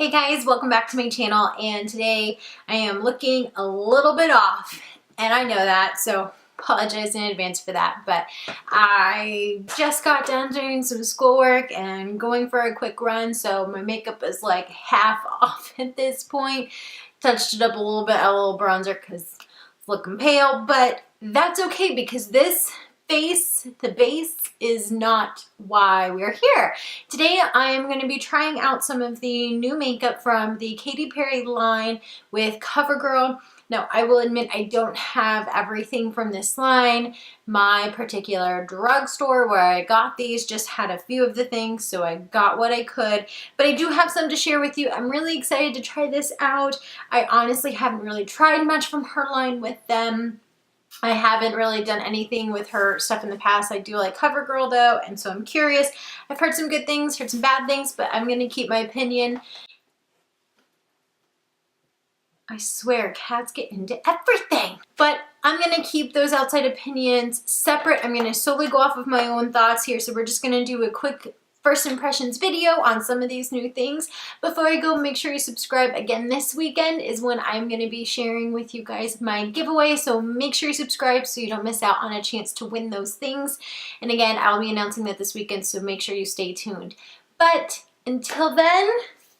Hey guys, welcome back to my channel, and today I am looking a little bit off, and I know that, so apologize in advance for that, but I just got done doing some schoolwork and going for a quick run, so my makeup is like half off at this point. Touched it up a little bit, a little bronzer because it's looking pale, but that's okay because this the base is not why we're here. Today I am going to be trying out some of the new makeup from the Katy line with Covergirl. Now, I will admit I don't have everything from this line. My particular drugstore where I got these just had a few of the things, so I got what I could. But I do have some to share with you. I'm really excited to try this out. I honestly haven't really tried much from her line with them. I haven't really done anything with her stuff in the past. I do like Covergirl though, and so I'm curious. I've heard some good things, heard some bad things, but I'm going to keep my opinion. I swear, cats get into everything. But I'm going to keep those outside opinions separate. I'm going to solely go off of my own thoughts here, so we're just going to do a quick first impressions video on some of these new things. Before I go, make sure you subscribe. Again, this weekend is when I'm going to be sharing with you guys my giveaway, so make sure you subscribe so you don't miss out on a chance to win those things. And again, I'll be announcing that this weekend, so make sure you stay tuned. But until then,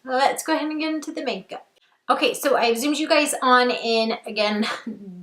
let's go ahead and get into the makeup. Okay, so I've zoomed you guys on in, again,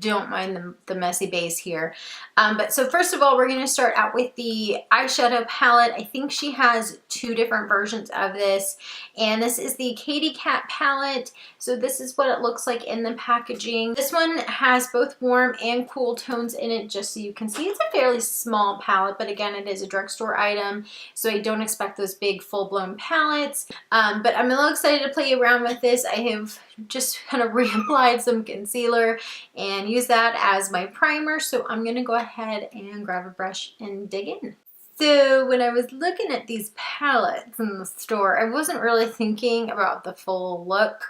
don't mind the messy base here. But so first of all, we're gonna start out with the eyeshadow palette. I think she has two different versions of this, and this is the Katy palette. So this is what it looks like in the packaging. This one has both warm and cool tones in it, just so you can see. It's a fairly small palette, but again, it is a drugstore item, so I don't expect those big full-blown palettes. But I'm a little excited to play around with this. I have just kind of reapplied some concealer and use that as my primer, so I'm gonna go ahead and grab a brush and dig in. So when I was looking at these palettes in the store, I wasn't really thinking about the full look,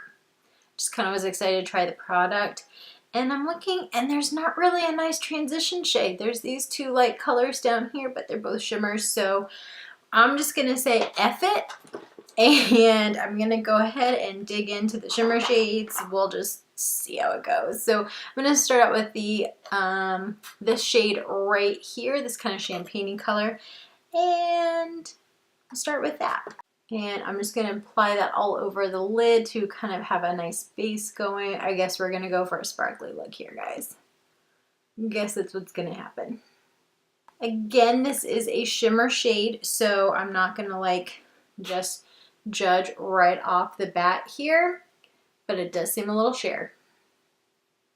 just kind of was excited to try the product. And I'm looking, and there's not really a nice transition shade. There's these two light colors down here, but they're both shimmers, so I'm just gonna say F it. And I'm gonna go ahead and dig into the shimmer shades. We'll just see how it goes. So I'm gonna start out with the this shade right here, this kind of champagne color, and I'll start with that. And I'm just gonna apply that all over the lid to kind of have a nice base going. I guess we're gonna go for a sparkly look here, guys. I guess that's what's gonna happen. Again, this is a shimmer shade, so I'm not gonna like just judge right off the bat here, but it does seem a little sheer,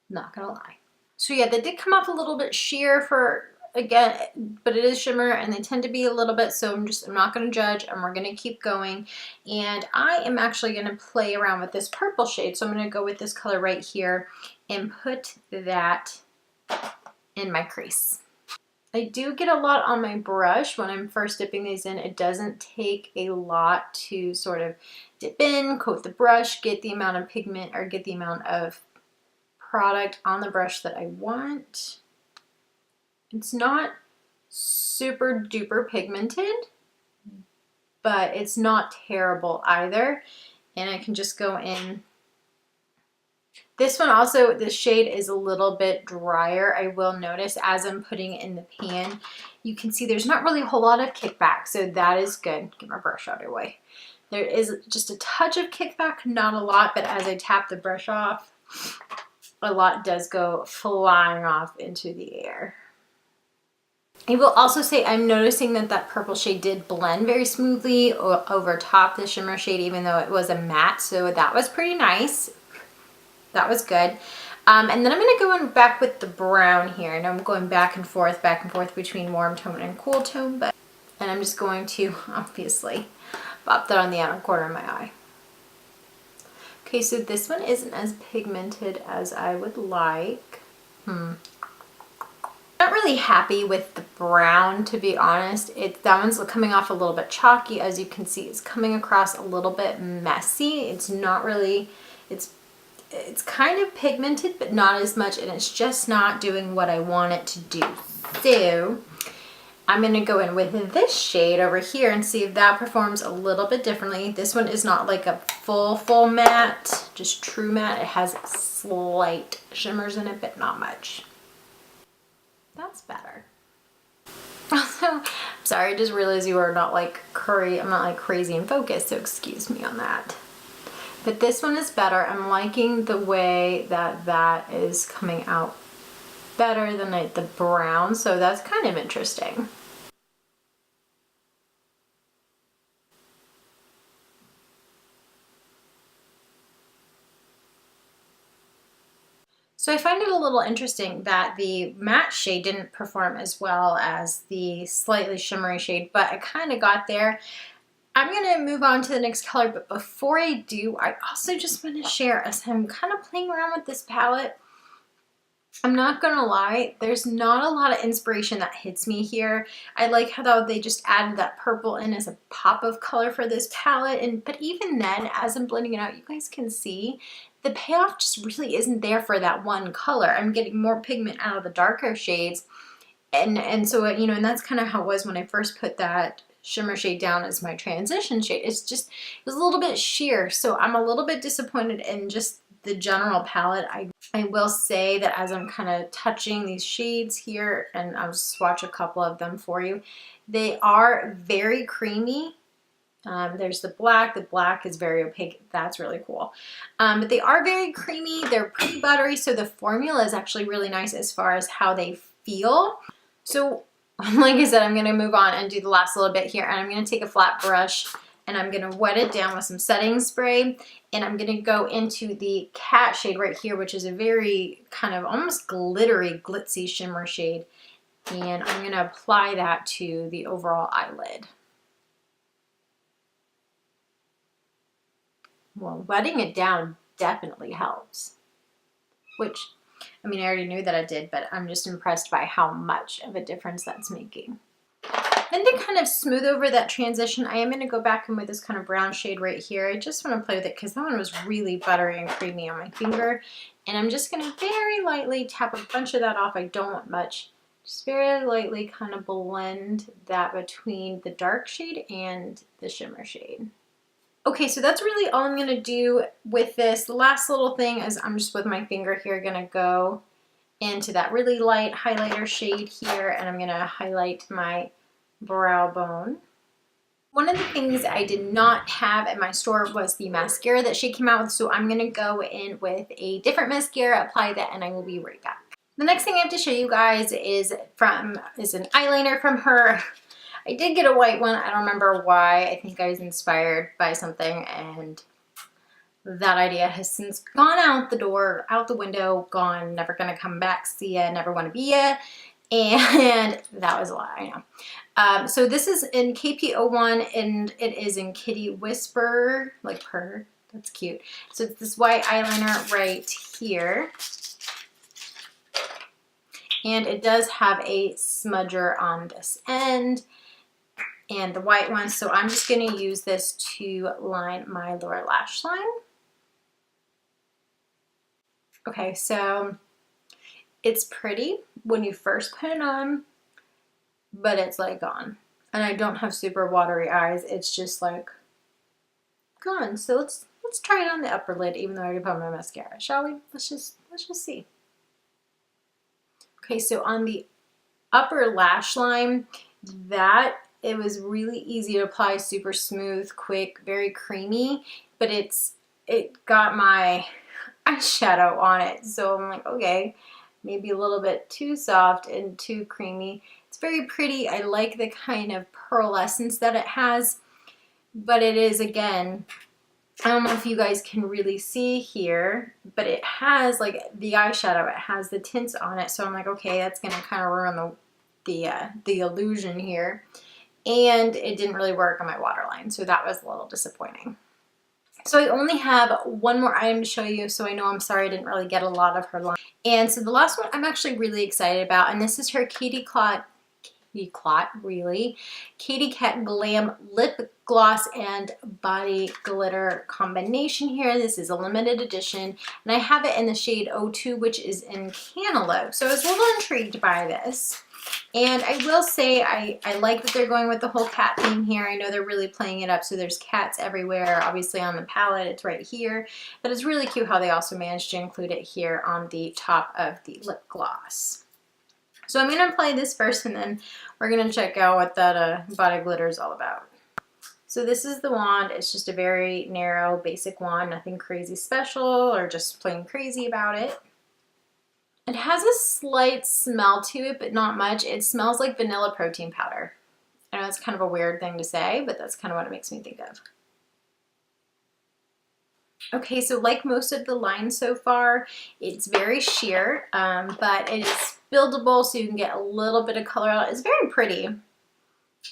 not gonna lie. So yeah, they did come off a little bit sheer for, again, but it is shimmer and they tend to be a little bit, so I'm not gonna judge, and we're gonna keep going. And I am actually gonna play around with this purple shade, so I'm gonna go with this color right here and put that in my crease. I do get a lot on my brush when I'm first dipping these in. It doesn't take a lot to sort of dip in, coat the brush, get the amount of pigment or get the amount of product on the brush that I want. It's not super duper pigmented, but it's not terrible either. And I can just go in. This one also, this shade is a little bit drier. I will notice as I'm putting it in the pan, you can see there's not really a whole lot of kickback, so that is good. Get my brush out of the way. There is just a touch of kickback, not a lot, but as I tap the brush off, a lot does go flying off into the air. I will also say I'm noticing that that purple shade did blend very smoothly over top the shimmer shade, even though it was a matte, so that was pretty nice. That was good. And then I'm going to go in back with the brown here. And I'm going back and forth between warm tone and cool tone. And I'm just going to, obviously, pop that on the outer corner of my eye. Okay, so this one isn't as pigmented as I would like. Not really happy with the brown, to be honest. That one's coming off a little bit chalky. As you can see, it's coming across a little bit messy. It's not really, it's kind of pigmented, but not as much, and it's just not doing what I want it to do. So I'm gonna go in with this shade over here and see if that performs a little bit differently. This one is not like a full matte, just true matte. It has slight shimmers in it, but not much. That's better. Also, sorry, I just realized you are not like I'm not like crazy in focus, so excuse me on that. But this one is better. I'm liking the way that that is coming out better than the brown, so that's kind of interesting. So I find it a little interesting that the matte shade didn't perform as well as the slightly shimmery shade, but I kind of got there. I'm gonna move on to the next color, but before I do, I also just want to share, as I'm kind of playing around with this palette, I'm not gonna lie, there's not a lot of inspiration that hits me here. I like how they just added that purple in as a pop of color for this palette, but even then, as I'm blending it out, you guys can see the payoff just really isn't there for that one color. I'm getting more pigment out of the darker shades, and so, you know, and that's kind of how it was when I first put that shimmer shade down as my transition shade. It was a little bit sheer, so I'm a little bit disappointed in just the general palette. I will say that as I'm kind of touching these shades here, and I'll swatch a couple of them for you, they are very creamy. There's the black is very opaque. That's really cool. But they are very creamy. They're pretty buttery, so the formula is actually really nice as far as how they feel. So like I said, I'm going to move on and do the last little bit here, and I'm going to take a flat brush and I'm going to wet it down with some setting spray, and I'm going to go into the cat shade right here, which is a very kind of almost glittery, glitzy shimmer shade, and I'm going to apply that to the overall eyelid. Well, wetting it down definitely helps, which, I mean, I already knew that it did, but I'm just impressed by how much of a difference that's making. Then to kind of smooth over that transition, I am going to go back in with this kind of brown shade right here. I just want to play with it because that one was really buttery and creamy on my finger. And I'm just going to very lightly tap a bunch of that off. I don't want much. Just very lightly kind of blend that between the dark shade and the shimmer shade. Okay, so that's really all I'm going to do with this. The last little thing is I'm just with my finger here going to go into that really light highlighter shade here, and I'm going to highlight my brow bone. One of the things I did not have at my store was the mascara that she came out with, so I'm going to go in with a different mascara, apply that, and I will be right back. The next thing I have to show you guys is an eyeliner from her. I did get a white one. I don't remember why. I think I was inspired by something, and that idea has since gone out the door, out the window, gone, never gonna come back, see ya, never wanna be ya. And that was a lie, I know. So this is in KP01, and it is in Kitty Whisper, like her, that's cute. So it's this white eyeliner right here. And it does have a smudger on this end, and the white one. So I'm just gonna use this to line my lower lash line. Okay, so it's pretty when you first put it on, but it's like gone. And I don't have super watery eyes. It's just like gone. So let's try it on the upper lid, even though I already put on my mascara, shall we? Let's just see. Okay, so on the upper lash line, it was really easy to apply, super smooth, quick, very creamy, but it got my eyeshadow on it. So I'm like, okay, maybe a little bit too soft and too creamy. It's very pretty. I like the kind of pearlescence that it has, but it is, again, I don't know if you guys can really see here, but it has like the eyeshadow, it has the tints on it. So I'm like, okay, that's gonna kind of ruin the illusion here. And it didn't really work on my waterline, so that was a little disappointing. So I only have one more item to show you, so I know I'm sorry I didn't really get a lot of her line. And so the last one I'm actually really excited about, and this is her Katy clot, really. Katy Kat Glam Lip Gloss and Body Glitter combination here. This is a limited edition, and I have it in the shade 02, which is in Cantaloupe. So I was a little intrigued by this. And I will say I like that they're going with the whole cat theme here. I know they're really playing it up, so there's cats everywhere. Obviously on the palette, it's right here. But it's really cute how they also managed to include it here on the top of the lip gloss. So I'm going to apply this first, and then we're going to check out what that body glitter is all about. So this is the wand. It's just a very narrow, basic wand. Nothing crazy special or just plain crazy about it. It has a slight smell to it, but not much. It smells like vanilla protein powder. I know it's kind of a weird thing to say, but that's kind of what it makes me think of. Okay, so like most of the line so far, it's very sheer, but it is buildable, so you can get a little bit of color out. It's very pretty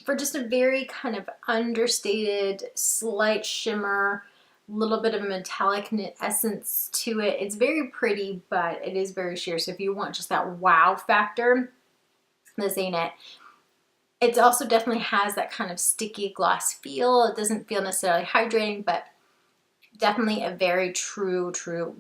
for just a very kind of understated, slight shimmer, little bit of a metallic essence to it. It's very pretty, but it is very sheer. So if you want just that wow factor, this ain't it. It also definitely has that kind of sticky gloss feel. It doesn't feel necessarily hydrating, but definitely a very true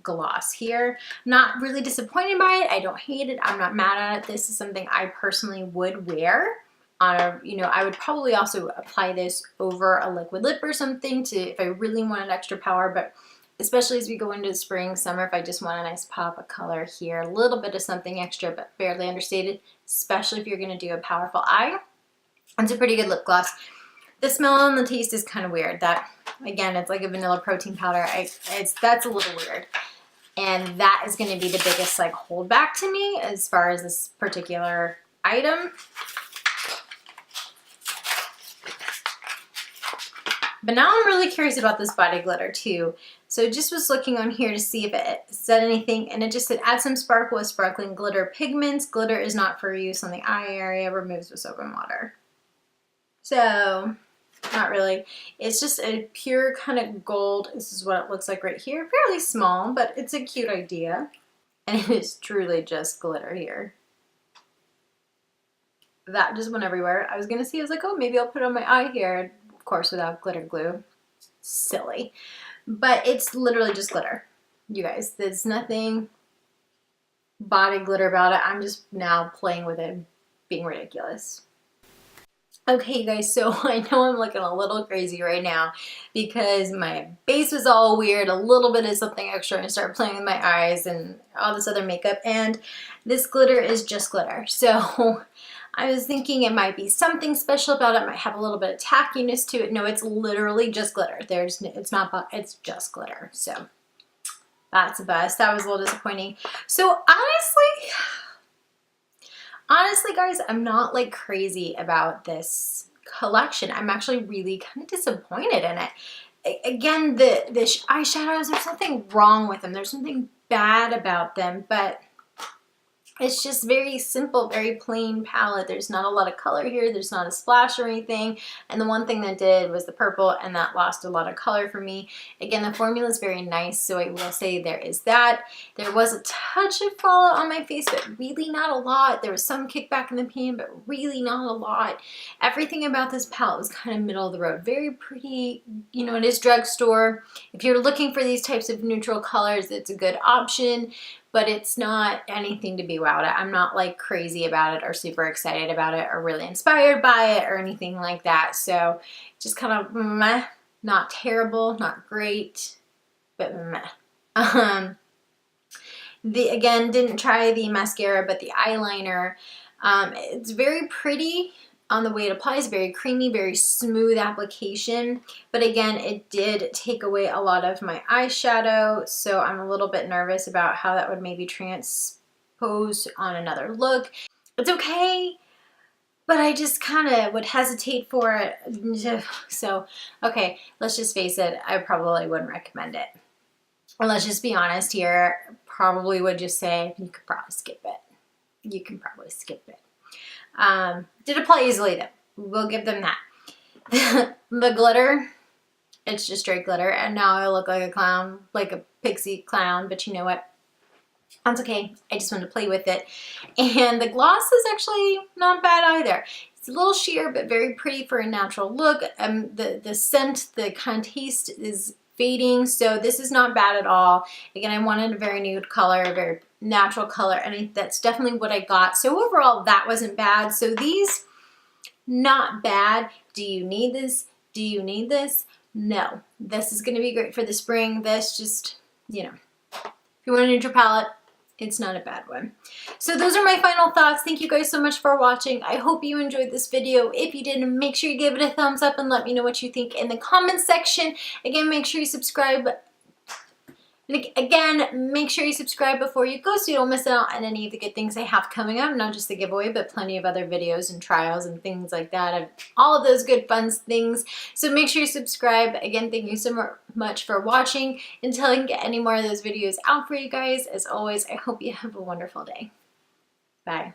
gloss here. Not really disappointed by it. I don't hate it. I'm not mad at it. This is something I personally would wear on a, you know, I would probably also apply this over a liquid lip or something to, if I really wanted extra power, but especially as we go into spring, summer, if I just want a nice pop of color here, a little bit of something extra, but fairly understated, especially if you're going to do a powerful eye. It's a pretty good lip gloss. The smell and the taste is kind of weird. That, again, it's like a vanilla protein powder. That's a little weird. And that is going to be the biggest like holdback to me as far as this particular item. But now I'm really curious about this body glitter too. So just was looking on here to see if it said anything, and it just said add some sparkle with sparkling glitter pigments. Glitter is not for use on the eye area, removes with soap and water. So not really. It's just a pure kind of gold. This is what it looks like right here. Fairly small, but it's a cute idea. And it is truly just glitter here. That just went everywhere. I was going to see, I was like, oh, maybe I'll put it on my eye here. Of course, without glitter glue. Silly. But it's literally just glitter. You guys, there's nothing body glitter about it. I'm just now playing with it, being ridiculous. Okay, you guys, so I know I'm looking a little crazy right now because my base was all weird, a little bit of something extra, and I started playing with my eyes and all this other makeup, and this glitter is just glitter. So I was thinking it might be something special about it, might have a little bit of tackiness to it. No, it's literally just glitter. It's just glitter. So that's a bust. That was a little disappointing. So honestly, guys, I'm not like crazy about this collection. I'm actually really kind of disappointed in it. Again, the eyeshadows, there's nothing wrong with them. There's something bad about them, but it's just very simple, very plain palette. There's not a lot of color here. There's not a splash or anything. And the one thing that did was the purple, and that lost a lot of color for me. Again, the formula is very nice, so I will say there is that. There was a touch of fallout on my face, but really not a lot. There was some kickback in the pan, but really not a lot. Everything about this palette was kind of middle of the road. Very pretty. You know, it is drugstore. If you're looking for these types of neutral colors, it's a good option. But it's not anything to be wowed at. I'm not like crazy about it or super excited about it or really inspired by it or anything like that. So just kind of meh, not terrible, not great, but meh. Again, didn't try the mascara, but the eyeliner. It's very pretty on the way it applies, very creamy, very smooth application. But again, it did take away a lot of my eyeshadow, so I'm a little bit nervous about how that would maybe transpose on another look. It's okay, but I just kind of would hesitate for it. So, okay, let's just face it, I probably wouldn't recommend it. Or let's just be honest here, probably would just say you could probably skip it. You can probably skip it. Did apply easily though. We'll give them that. The glitter, it's just straight glitter, and now I look like a clown, like a pixie clown, but you know what? That's okay. I just wanted to play with it. And the gloss is actually not bad either. It's a little sheer, but very pretty for a natural look. The scent, the kind of taste is fading, so this is not bad at all. Again, I wanted a very nude color, a very natural color, and that's definitely what I got. So overall, that wasn't bad. So these, not bad. Do you need this? Do you need this? No. This is gonna be great for the spring. This just, you know, if you want a neutral palette, it's not a bad one. So those are my final thoughts. Thank you guys so much for watching. I hope you enjoyed this video. If you did, make sure you give it a thumbs up and let me know what you think in the comments section. Again, make sure you subscribe. Again, make sure you subscribe before you go so you don't miss out on any of the good things I have coming up. Not just the giveaway, but plenty of other videos and trials and things like that. And all of those good fun things. So make sure you subscribe. Again, thank you so much for watching. Until I can get any more of those videos out for you guys, as always, I hope you have a wonderful day. Bye.